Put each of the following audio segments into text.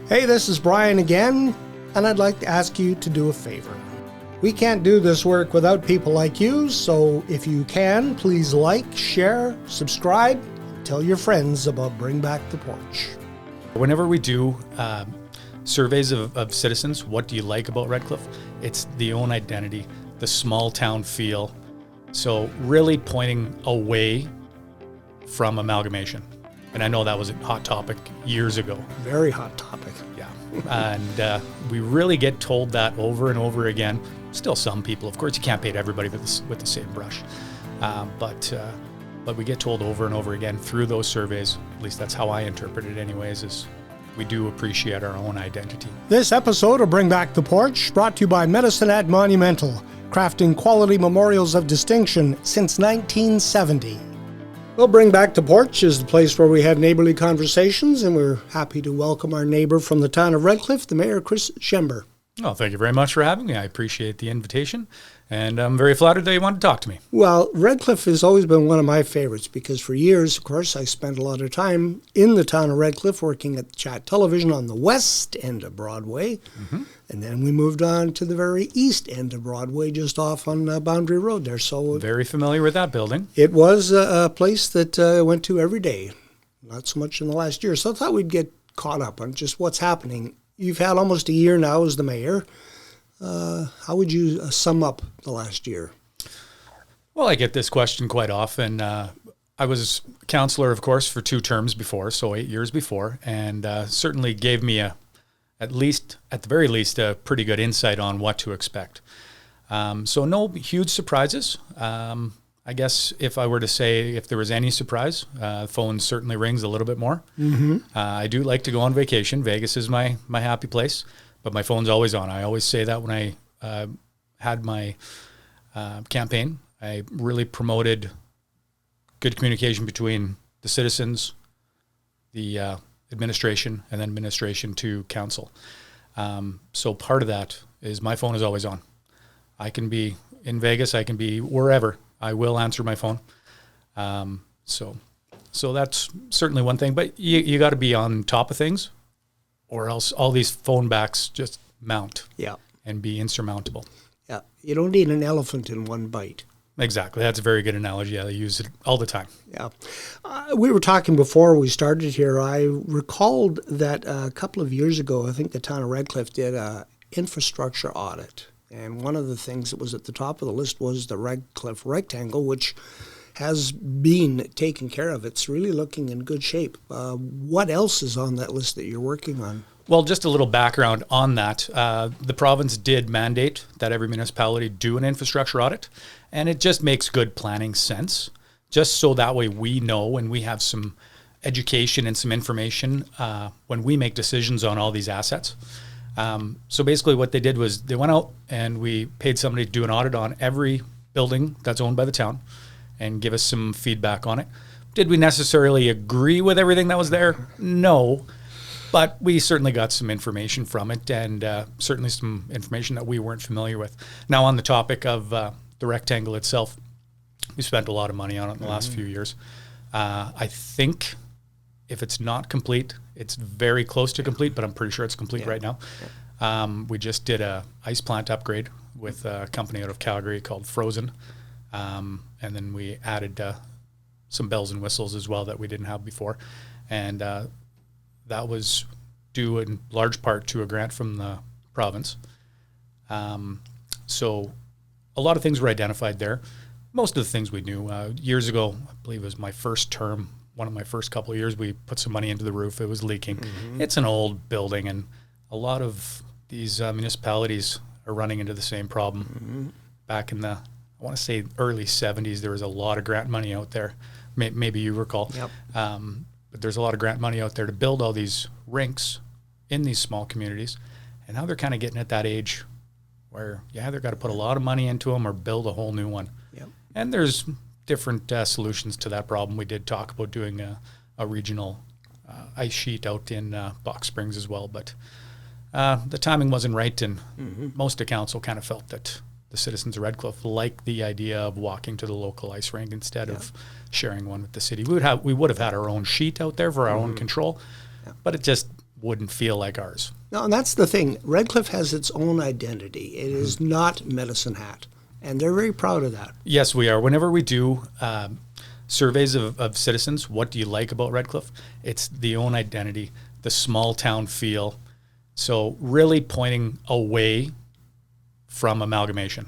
Hey, this is Brian again, and I'd like to ask you to do a favor. We can't do this work without people like you, so if you can, please like, share, subscribe, tell your friends about Bring Back the Porch. Whenever we do surveys of citizens, what do you like about Redcliff? It's the own identity, the small town feel. So really pointing away from amalgamation. And I know that was a hot topic years ago. Very hot topic. Yeah. And we really get told that over and over again. Still some people, of course, you can't paint everybody with the same brush. But we get told over and over again through those surveys, at least that's how I interpret it anyways, is we do appreciate our own identity. This episode of Bring Back the Porch brought to you by Medicine at Monumental, crafting quality memorials of distinction since 1970. Well, Bring Back the Porch is the place where we have neighborly conversations, and we're happy to welcome our neighbor from the town of Redcliff, the Mayor Chris Czember. Oh, thank you very much for having me. I appreciate the invitation, and I'm very flattered that you want to talk to me. Well, Redcliff has always been one of my favorites because for years, of course, I spent a lot of time in the town of Redcliff working at Chat Television on the west end of Broadway. Mm-hmm. And then we moved on to the very east end of Broadway, just off on Boundary Road there. So very familiar with that building. It was a place that I went to every day, not so much in the last year. So I thought we'd get caught up on just what's happening. You've had almost a year now as the mayor. How would you sum up the last year? Well, I get this question quite often. I was councillor, of course, for 2 terms before, so 8 years before, and certainly gave me at the very least, a pretty good insight on what to expect. So no huge surprises. I guess if I were to say if there was any surprise, phone certainly rings a little bit more. Mm-hmm. I do like to go on vacation. Vegas is my happy place, but my phone's always on. I always say that when I had my campaign. I really promoted good communication between the citizens, the administration, and then administration to council. So part of that is my phone is always on. I can be in Vegas, I can be wherever. I will answer my phone. So that's certainly one thing, but you got to be on top of things or else all these phone backs just mount and be insurmountable. Yeah. You don't need an elephant in one bite. Exactly. That's a very good analogy. I use it all the time. Yeah. We were talking before we started here. I recalled that a couple of years ago, I think the town of Redcliff did an infrastructure audit. And one of the things that was at the top of the list was the Redcliff rectangle, which has been taken care of. It's really looking in good shape. What else is on that list that you're working on? Well, just a little background on that. The province did mandate that every municipality do an infrastructure audit, and it just makes good planning sense, just so that way we know and we have some education and some information when we make decisions on all these assets. So basically what they did was they went out and we paid somebody to do an audit on every building that's owned by the town and give us some feedback on it. Did we necessarily agree with everything that was there? No. But we certainly got some information from it, and certainly some information that we weren't familiar with. Now, on the topic of the rectangle itself, we spent a lot of money on it in the last few years. I think if it's not complete, it's very close to complete, but I'm pretty sure it's complete right now. Yeah. We just did a ice plant upgrade with a company out of Calgary called Frozen, and then we added some bells and whistles as well that we didn't have before, and that was due in large part to a grant from the province. So a lot of things were identified there. Most of the things we knew. Years ago, I believe it was my first term, one of my first couple of years, we put some money into the roof. It was leaking. Mm-hmm. It's an old building, and a lot of these municipalities are running into the same problem. Mm-hmm. Back in the, I want to say, early 70s, there was a lot of grant money out there. Maybe you recall. Yep. But there's a lot of grant money out there to build all these rinks in these small communities. And now they're kind of getting at that age where, they've got to put a lot of money into them or build a whole new one. Yep. And there's different solutions to that problem. We did talk about doing a regional ice sheet out in Box Springs as well, but the timing wasn't right, and most of council kind of felt that the citizens of Redcliff like the idea of walking to the local ice rink instead of sharing one with the city. We would have had our own sheet out there for our own control, but it just wouldn't feel like ours. No, and that's the thing. Redcliff has its own identity. It is not Medicine Hat, and they're very proud of that. Yes, we are. Whenever we do surveys of citizens, what do you like about Redcliff? It's the own identity, the small town feel. So really pointing away from amalgamation.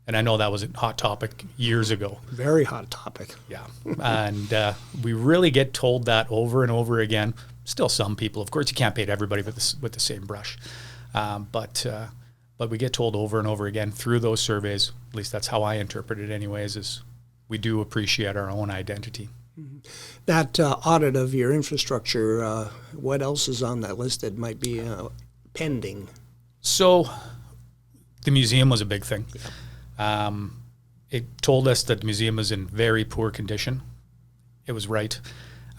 And I know that was a hot topic years ago. Very hot topic. Yeah. And we really get told that over and over again. Still some people, of course, you can't paint everybody with the same brush. But we get told over and over again through those surveys, at least that's how I interpret it anyways, is we do appreciate our own identity. Mm-hmm. That audit of your infrastructure, what else is on that list that might be pending? So the museum was a big thing. Yeah. It told us that the museum was in very poor condition. It was right.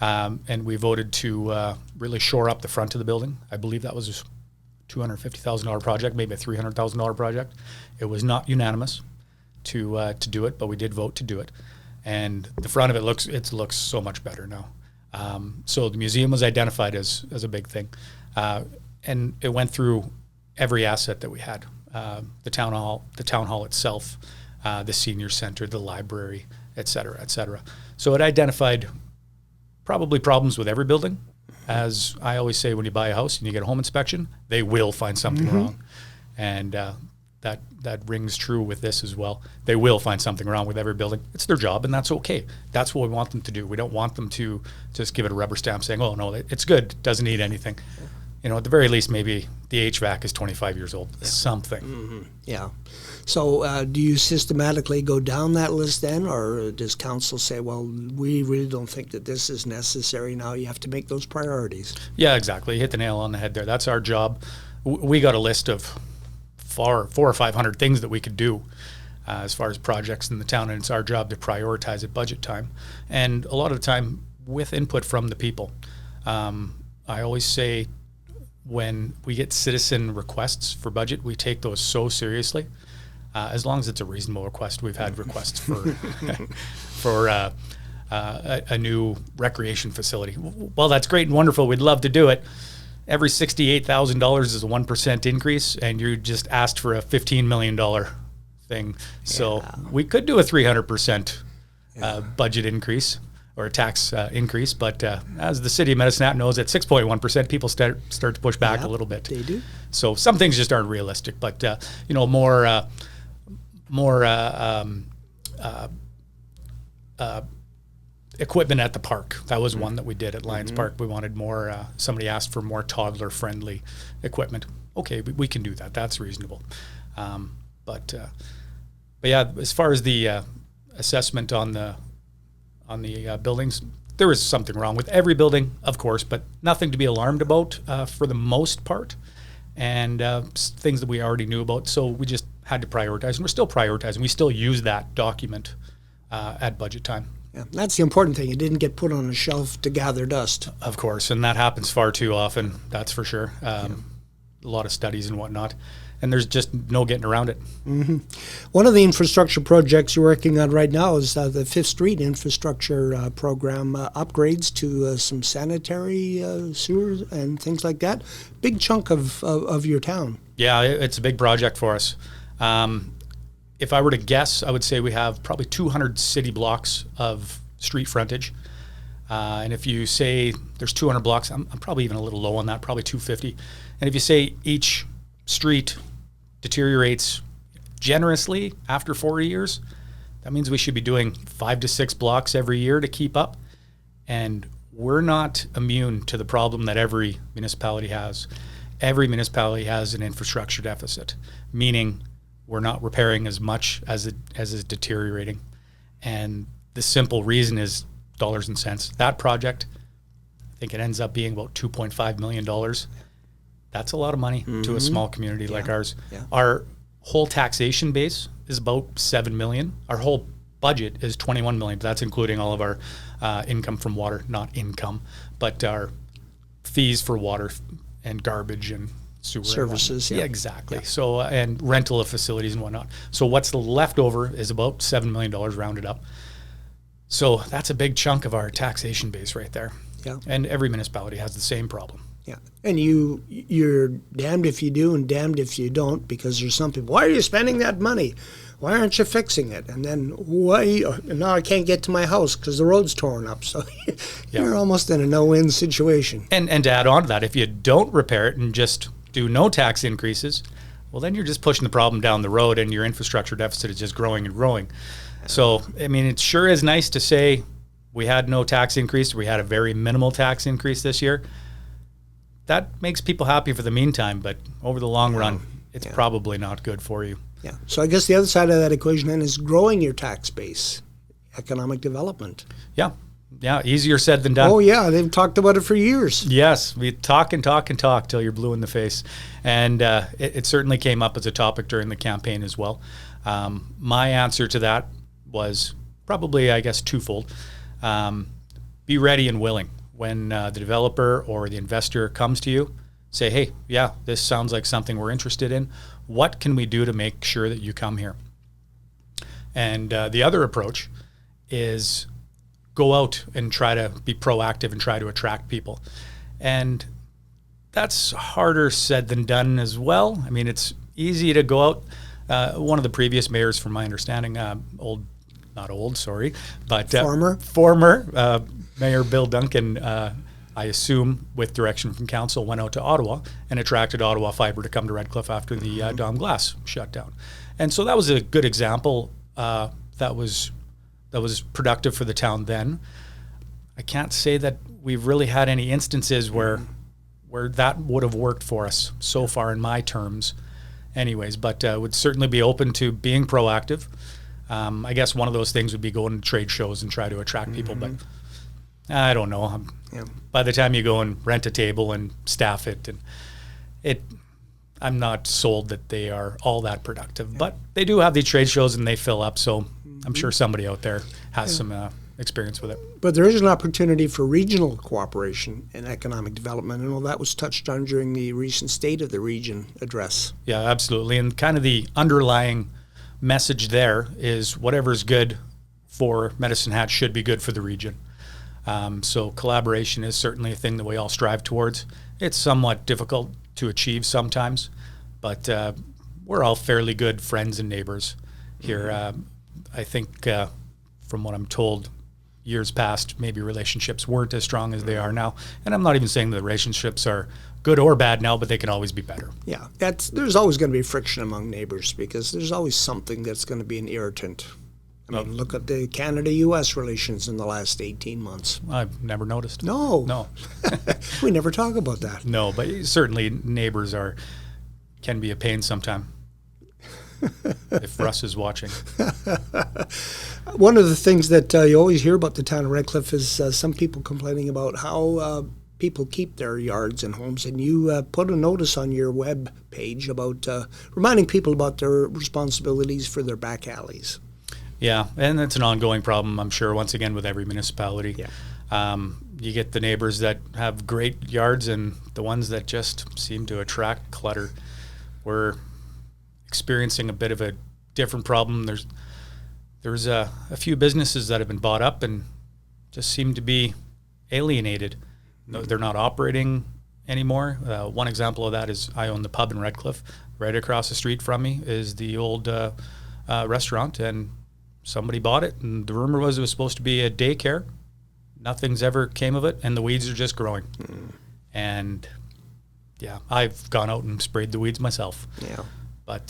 And we voted to really shore up the front of the building. I believe that was a $250,000 project, maybe a $300,000 project. It was not unanimous to do it, but we did vote to do it. And the front of it looks so much better now. So the museum was identified as a big thing. And it went through every asset that we had. The town hall itself, the senior center, the library, et cetera, et cetera. So it identified probably problems with every building. As I always say, when you buy a house and you get a home inspection, they will find something wrong. And that rings true with this as well. They will find something wrong with every building. It's their job, and that's okay. That's what we want them to do. We don't want them to just give it a rubber stamp saying, oh, no, it's good, doesn't need anything. At the very least, maybe the HVAC is 25 years old, something. Mm-hmm. Yeah. So do you systematically go down that list then, or does council say, well, we really don't think that this is necessary now? You have to make those priorities. Yeah, exactly. You hit the nail on the head there. That's our job. We got a list of 400 or 500 things that we could do as far as projects in the town, and it's our job to prioritize at budget time. And a lot of the time with input from the people. I always say, when we get citizen requests for budget, we take those so seriously. As long as it's a reasonable request. We've had requests for a new recreation facility. Well, that's great and wonderful. We'd love to do it. Every $68,000 is a 1% increase, and you just asked for a $15 million thing. So we could do a 300% budget increase or a tax increase, but as the city of Medicine Hat knows, at 6.1%, people start to push back a little bit. They do. So some things just aren't realistic, but more equipment at the park. That was one that we did at Lions Park. We wanted more. Somebody asked for more toddler-friendly equipment. Okay, we can do that. That's reasonable. But yeah, as far as the assessment on the buildings, there is something wrong with every building, of course, but nothing to be alarmed about for the most part, and things that we already knew about. So we just had to prioritize, and we're still prioritizing. We still use that document at budget time. Yeah, that's the important thing. It didn't get put on a shelf to gather dust. Of course, and that happens far too often, that's for sure. A lot of studies and whatnot, and there's just no getting around it. Mm-hmm. One of the infrastructure projects you're working on right now is the Fifth Street infrastructure program, upgrades to some sanitary sewers and things like that. Big chunk of your town. Yeah, it's a big project for us. If I were to guess, I would say we have probably 200 city blocks of street frontage. And if you say there's 200 blocks, I'm probably even a little low on that, probably 250. And if you say each street deteriorates generously after 40 years, that means we should be doing 5 to 6 blocks every year to keep up. And we're not immune to the problem that every municipality has. Every municipality has an infrastructure deficit, meaning we're not repairing as much as it is deteriorating. And the simple reason is dollars and cents. That project, I think it ends up being about $2.5 million. That's a lot of money to a small community like ours. Yeah. Our whole taxation base is about $7 million. Our whole budget is $21 million. That's including all of our income from water, not income, but our fees for water and garbage and sewer services. Yeah, exactly. Yeah. So and rental of facilities and whatnot. So what's left over is about $7 million rounded up. So that's a big chunk of our taxation base right there. Yeah. And every municipality has the same problem. Yeah, and you're damned if you do and damned if you don't, because there's some people, why are you spending that money? Why aren't you fixing it? And then now I can't get to my house because the road's torn up. So you're almost in a no-win situation. And to add on to that, if you don't repair it and just do no tax increases, well, then you're just pushing the problem down the road and your infrastructure deficit is just growing and growing. So, I mean, it sure is nice to say we had no tax increase. We had a very minimal tax increase this year. That makes people happy for the meantime, but over the long run, it's probably not good for you. Yeah. So I guess the other side of that equation then is growing your tax base, economic development. Yeah. Yeah. Easier said than done. Oh, yeah. They've talked about it for years. Yes. We talk and talk and talk till you're blue in the face. And it certainly came up as a topic during the campaign as well. My answer to that was probably, I guess, twofold. Be ready and willing. When the developer or the investor comes to you, say, hey, yeah, this sounds like something we're interested in. What can we do to make sure that you come here? And the other approach is go out and try to be proactive and try to attract people. And that's harder said than done as well. I mean, it's easy to go out. One of the previous mayors, from my understanding, former Mayor Bill Duncan, I assume with direction from council, went out to Ottawa and attracted Ottawa Fibre to come to Redcliff after the Dom Glass shut down. And so that was a good example that was productive for the town then. I can't say that we've really had any instances where that would have worked for us so far in my terms anyways, but would certainly be open to being proactive. I guess one of those things would be going to trade shows and try to attract people, but I don't know. By the time you go and rent a table and staff it, I'm not sold that they are all that productive. But they do have these trade shows and they fill up, so I'm sure somebody out there has some experience with it. But there is an opportunity for regional cooperation and economic development. I know that was touched on during the recent State of the Region address. Yeah, absolutely. And kind of the underlying message there is whatever's good for Medicine Hat should be good for the region. So collaboration is certainly a thing that we all strive towards. It's somewhat difficult to achieve sometimes, but we're all fairly good friends and neighbors here. I think from what I'm told, years past, maybe relationships weren't as strong as they are now. And I'm not even saying the relationships are good or bad now, but they can always be better. Yeah, there's always going to be friction among neighbors because there's always something that's going to be an irritant. I mean, look at the Canada-U.S. relations in the last 18 months. I've never noticed. No. We never talk about that. No, but certainly neighbors can be a pain sometime. If Russ is watching. One of the things that you always hear about the town of Redcliff is some people complaining about how people keep their yards and homes, and you put a notice on your web page about reminding people about their responsibilities for their back alleys. Yeah, and it's an ongoing problem, I'm sure, once again, with every municipality. Yeah. You get the neighbors that have great yards and the ones that just seem to attract clutter. We're experiencing a bit of a different problem. There's a few businesses that have been bought up and just seem to be alienated. No, they're not operating anymore. One example of that is I own the pub in Redcliff. Right across the street from me is the old restaurant, and somebody bought it, and the rumor was it was supposed to be a daycare. Nothing's ever came of it, and the weeds are just growing. And yeah, I've gone out and sprayed the weeds myself. Yeah.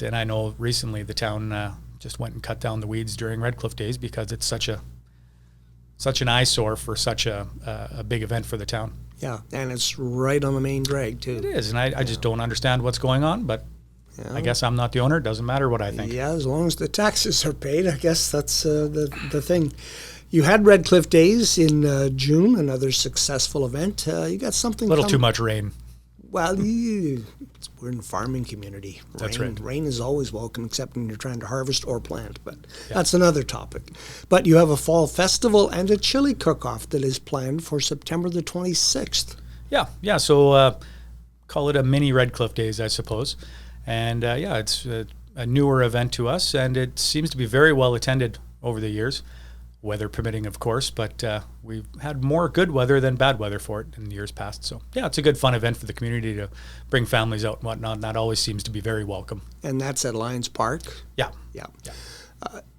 And I know recently the town just went and cut down the weeds during Redcliff Days because it's such an eyesore for such a big event for the town. Yeah, and it's right on the main drag too. It is, and I just don't understand what's going on, but I guess I'm not the owner. It doesn't matter what I think. Yeah, as long as the taxes are paid, I guess that's the thing. You had Redcliff Days in June, another successful event. You got something. A little too much rain. Well, we're in a farming community. That's right. Rain is always welcome, except when you're trying to harvest or plant, but that's another topic. But you have a fall festival and a chili cook-off that is planned for September the 26th. Yeah. So call it a mini Redcliff Days, I suppose. And it's a newer event to us, and it seems to be very well attended over the years. weather permitting, of course, but we've had more good weather than bad weather for it in years past. So, yeah, it's a good, fun event for the community to bring families out and whatnot, and that always seems to be very welcome. And that's at Lions Park? Yeah. Yeah.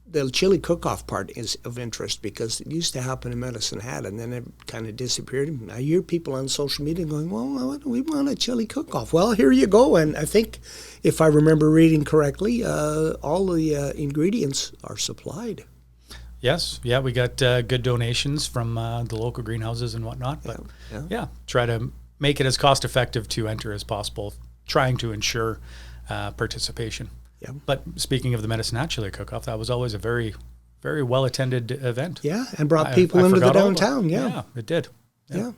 The chili cook-off part is of interest because it used to happen in Medicine Hat and then it kind of disappeared. I hear people on social media going, well, we want a chili cook-off. Well, here you go. And I think, if I remember reading correctly, all the ingredients are supplied. Yes. Yeah, we got good donations from the local greenhouses and whatnot. But, yeah, try to make it as cost-effective to enter as possible, trying to ensure participation. Yeah. But speaking of the Medicine Hat Chili Cook-Off, that was always a very, very well-attended event. Yeah, and brought people into the downtown. Yeah, it did. Yeah.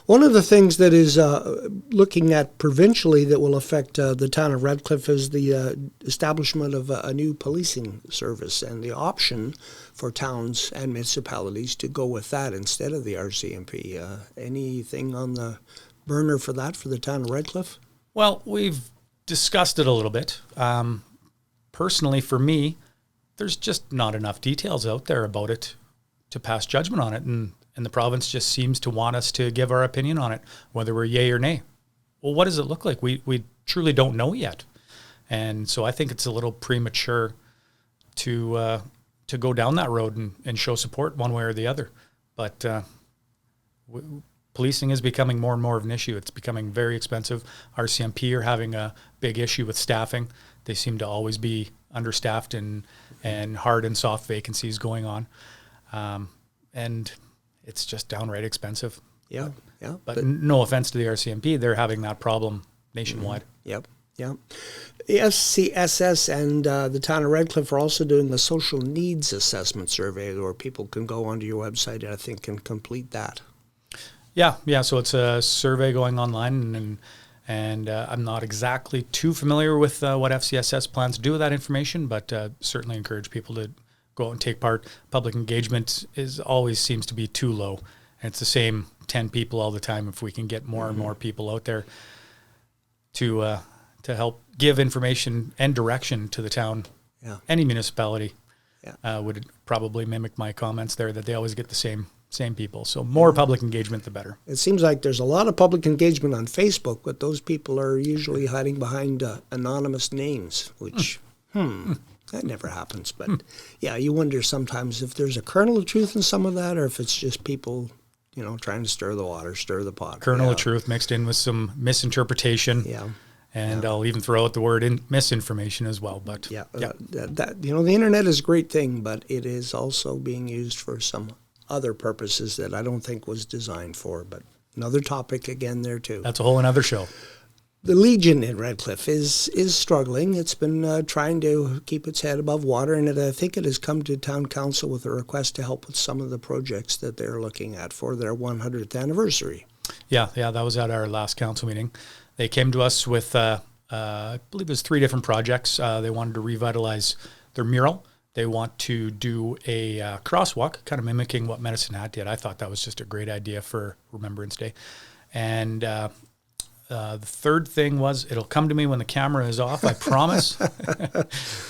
One of the things that is looking at provincially that will affect the town of Redcliff is the establishment of a new policing service and the option for towns and municipalities to go with that instead of the RCMP. Anything on the burner for that for the town of Redcliff? Well, we've discussed it a little bit. Personally, for me, there's just not enough details out there about it to pass judgment on it, and the province just seems to want us to give our opinion on it, whether we're yay or nay. Well, what does it look like? We truly don't know yet, and so I think it's a little premature to go down that road and show support one way or the other. But policing is becoming more and more of an issue. It's becoming very expensive. RCMP are having a big issue with staffing. They seem to always be understaffed and hard and soft vacancies going on. And it's just downright expensive. Yeah. But no offense to the RCMP, they're having that problem nationwide. Yep. The SCSS and the town of Redcliff are also doing a social needs assessment survey where people can go onto your website, I think, and complete that. Yeah. So it's a survey going online, and I'm not exactly too familiar with what FCSS plans to do with that information, but certainly encourage people to go out and take part. Public engagement always seems to be too low, and it's the same 10 people all the time. If we can get more and more people out there to help give information and direction to the town, any municipality would probably mimic my comments there that they always get the same people. So more public engagement, the better. It seems like there's a lot of public engagement on Facebook, but those people are usually hiding behind anonymous names, which, that never happens. But you wonder sometimes if there's a kernel of truth in some of that, or if it's just people, trying to stir the water, stir the pot. Kernel of truth mixed in with some misinterpretation. And I'll even throw out the word misinformation as well. But the internet is a great thing, but it is also being used for some other purposes that I don't think was designed for, but another topic again there too. That's a whole another show. The Legion in Redcliff is struggling. It's been trying to keep its head above water, and I think it has come to town council with a request to help with some of the projects that they're looking at for their 100th anniversary. Yeah, that was at our last council meeting. They came to us with, I believe it was 3 different projects. They wanted to revitalize their mural. They want to do a crosswalk, kind of mimicking what Medicine Hat did. I thought that was just a great idea for Remembrance Day. And the third thing was, it'll come to me when the camera is off, I promise.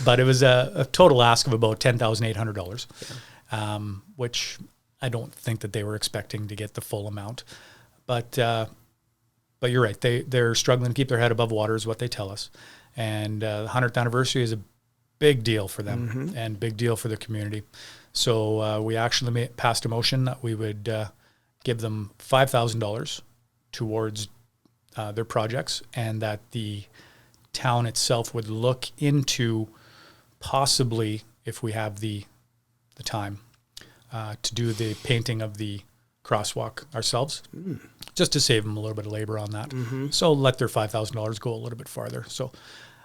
But it was a total ask of about $10,800, which I don't think that they were expecting to get the full amount. But you're right. They're struggling to keep their head above water is what they tell us. And the 100th anniversary is a big deal for them and big deal for the community. So we actually passed a motion that we would give them $5,000 towards their projects, and that the town itself would look into possibly, if we have the time, to do the painting of the crosswalk ourselves, just to save them a little bit of labor on that. So let their $5,000 go a little bit farther. So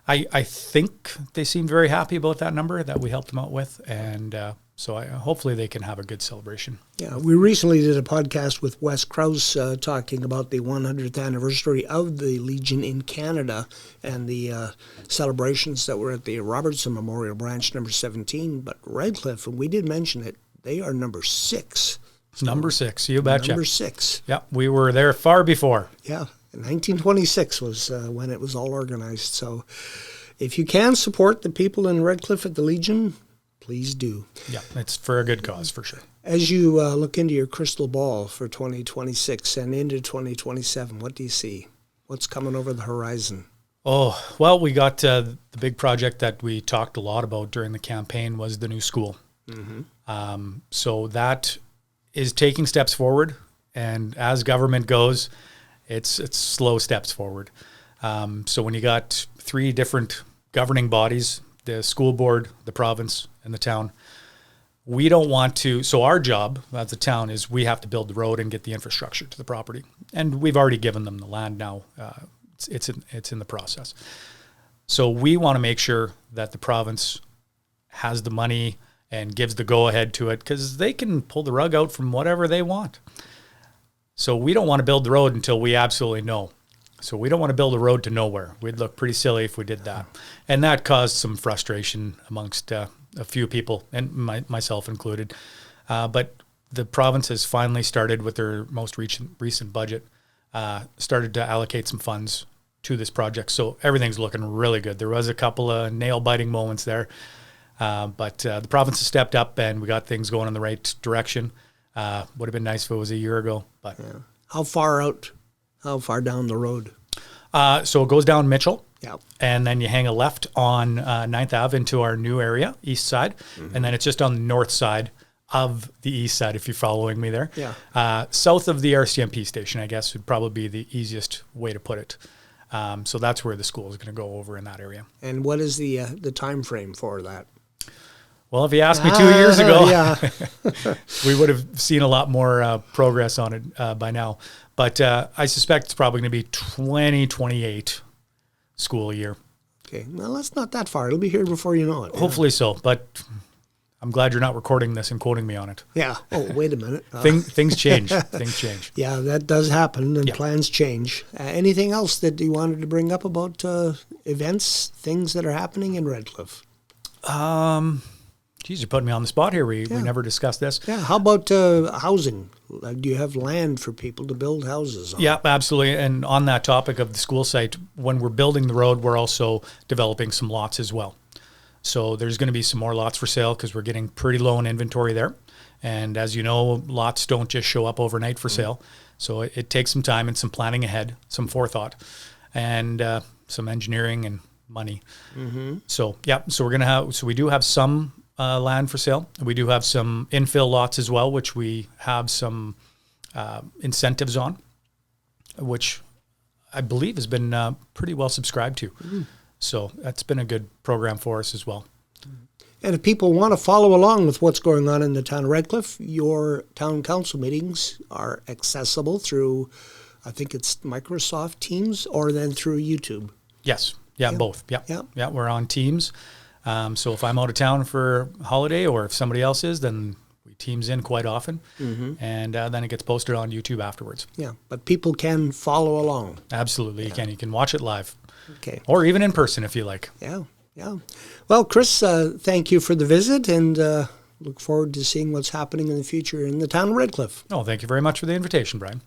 I think they seemed very happy about that number that we helped them out with, and so hopefully they can have a good celebration. Yeah, we recently did a podcast with Wes Krause talking about the 100th anniversary of the Legion in Canada and the celebrations that were at the Robertson Memorial Branch number 17. But Redcliff, and we did mention it, they are number 6. So number 6, you betcha. Number 6. Yeah, we were there far before. Yeah. 1926 was when it was all organized. So if you can support the people in Redcliff at the Legion, Please do. Yeah, it's for a good cause, for sure. As you look into your crystal ball for 2026 and into 2027, what do you see? What's coming over the horizon? Oh, well, we got the big project that we talked a lot about during the campaign was the new school. So that is taking steps forward. And as government goes, it's slow steps forward. So when you got 3 different governing bodies, the school board, the province, and the town, we don't want to. So our job as a town is we have to build the road and get the infrastructure to the property, and we've already given them the land now. It's in the process. So we want to make sure that the province has the money and gives the go ahead to it, because they can pull the rug out from whatever they want. So we don't want to build the road until we absolutely know. So we don't want to build a road to nowhere. We'd look pretty silly if we did that. And that caused some frustration amongst a few people, and myself included. But the province has finally started with their most recent budget, started to allocate some funds to this project. So everything's looking really good. There was a couple of nail-biting moments there, but the province has stepped up and we got things going in the right direction. Would have been nice if it was a year ago. But How far down the road? So it goes down Mitchell, Yeah. and then you hang a left on 9th Ave into our new area, east side, and then it's just on the north side of the east side, if you're following me there. Yeah. South of the RCMP station, I guess, would probably be the easiest way to put it. So that's where the school is going to go over in that area. And what is the time frame for that? Well, if you asked me 2 years ago, Yeah. we would have seen a lot more progress on it by now. But I suspect it's probably going to be 2028 school year. Okay. Well, that's not that far. It'll be here before you know it. Hopefully so. But I'm glad you're not recording this and quoting me on it. Yeah. Oh, wait a minute. Things change. Things change. Yeah, that does happen, and plans change. Anything else that you wanted to bring up about events, things that are happening in Redcliff? Geez, you're putting me on the spot here. We never discussed this. Yeah. How about housing? Do you have land for people to build houses on? Yeah, absolutely. And on that topic of the school site, when we're building the road, we're also developing some lots as well. So there's going to be some more lots for sale because we're getting pretty low in inventory there. And as you know, lots don't just show up overnight for sale. So it takes some time and some planning ahead, some forethought, and some engineering and money. So we do have some land for sale. We do have some infill lots as well, which we have some incentives on, which I believe has been pretty well subscribed to. So that's been a good program for us as well. And if people want to follow along with what's going on in the town of Redcliff, your town council meetings are accessible through, I think it's Microsoft Teams, or then through YouTube. Yes. Yeah, both. Yeah, we're on Teams. So if I'm out of town for a holiday, or if somebody else is, then we Teams in quite often. And then it gets posted on YouTube afterwards. Yeah, but people can follow along. Absolutely, you can watch it live. Okay. Or even in person if you like. Yeah. Well, Chris, thank you for the visit, and look forward to seeing what's happening in the future in the town of Redcliff. Oh, thank you very much for the invitation, Brian.